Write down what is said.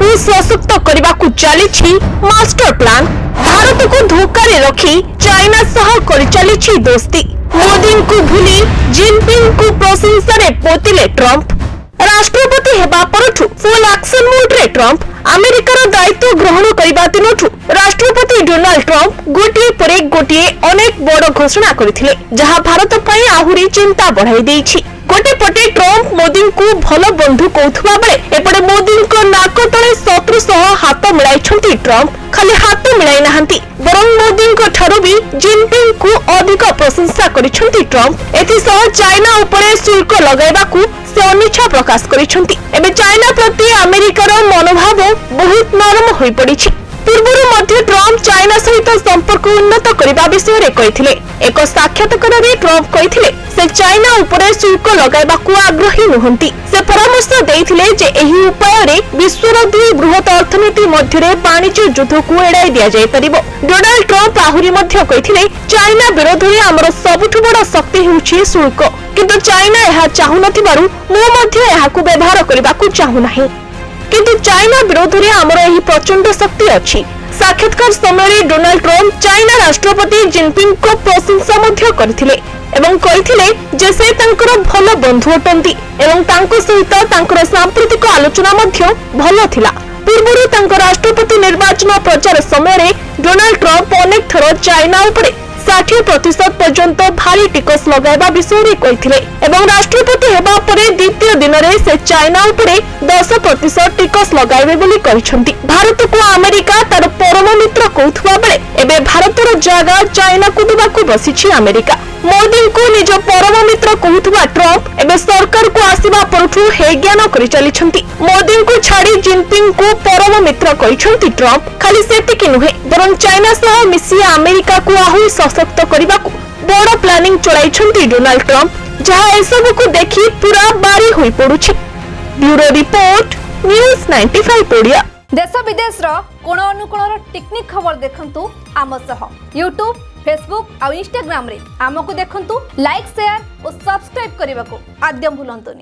को सशक्त करने को चली मास्टर प्लान। भारत को धोखा रखी चाइना सह कर चली दोस्ती। मोदी को भूली जिनपिंग को प्रशंसा रे पोतिले ट्रंप। राष्ट्रपति हेबा परठु फुल एक्शन मोड रे ट्रंप। अमेरिकार दायित्व ग्रहण करबा दिनठु राष्ट्रपति डोनाल्ड ट्रंप गोटिए पर गोटिए अनेक बड़ घोषणा करथिले, जहां भारत पई आहुरी चिंता बढ़ाई देछि। गोटे पटे ट्रंप मोदी को भल बंधु कहथुवा बेले एपटे मोदी को नाक तले शत्रु सह हाथ मिलाइछंती ट्रंप। खाली हाथ मिलाई नाहंती, बरं मोदी को ठारो भी जिनपिंग को अधिक प्रशंसा करिछंती ट्रंप। एथि सह चाइना उपरे शुल्क लगाइबाकू से अनिच्छा प्रकाश करिछंती। एबे चाइना प्रति अमेरिकार मनोभाव बहुत नरम होई पड़िछि। पूर्वरु मध्य ट्रंप चाइना सहित संपर्क उन्नत करबा विषय रे कहिथिले। एक साक्षात्कार रे ट्रंप कहिथिले से चाइना उपरे शुल्क लगाइबाकू आग्रही नहंती। से परामर्श देइथिले जे एही उपाय रे विश्वर दुई बृहत अर्थनीति मध्य रे वाणिज्य युद्ध को एड़ाई दिया जाय परिबो। डोनाल्ड ट्रंप आहुरी मध्य कहिथिले चाइना विरोध रे हमर सबुठु बड़ शक्ति होउछि शुल्क, किंतु चाइना एहा चाहु नथिबारु मो मध्य एहाकू व्यवहार करबाकू चाहु नाही। किंतु चाइना विरोध में आमर यही प्रचंड शक्ति अच्छी। साक्षात्कार समय डोनाल्ड ट्रंप चाइना राष्ट्रपति जिनपिंग को प्रशंसा मध्य करथिले एवं कहिथिले जे से तांकर भल बंधु अटंती एवं तांको सहित तांकर सांप्रतिक आलोचना मध्य भल थिला। पूर्वरु तांकर राष्ट्रपति निर्वाचन प्रचार समय डोनाल्ड ट्रंप अनेक थर चाइना उपरे 60% पर्यंत भारी टिकस लगाइबा विषय रे कहिथिले एवं राष्ट्रपति हेबा परे द्वितीय दिन रे से चाइना उपरे 10% टिकस लगाइबे बोली कहिसंती। भारत को अमेरिका तार परम मित्र कहथुवा बेले एबे भारतर जागा चाइना को देबाकू बसिछि अमेरिका। मोदी को निज परम मित्र कहथुवा ट्रंप एबे सरकार को आसीबा परठु हे ज्ञान करि चलिछंती। मोदी को छाड़ी जिनपिंग को परम मित्र कहिसंती ट्रंप। खाली सेतिकी नुहे, बरं चाइना सह मिसी अमेरिका को आहुरी सशक्त करबाकू बड़ प्लानिंग चलाइछंती डोनाल्ड ट्रंप, जहां एसबु को देखि पूरा बारी होई पडुछि। Bureau report news 95 Odia. देश विदेश रो कोण अनुकोणर टेक्निक खबर देखंतु आम सह यूट्यूब, फेसबुक और इंस्टाग्राम रे आमको देखंतु। लाइक, शेयर और सब्सक्राइब करने को आद्यम भूलंतुनी।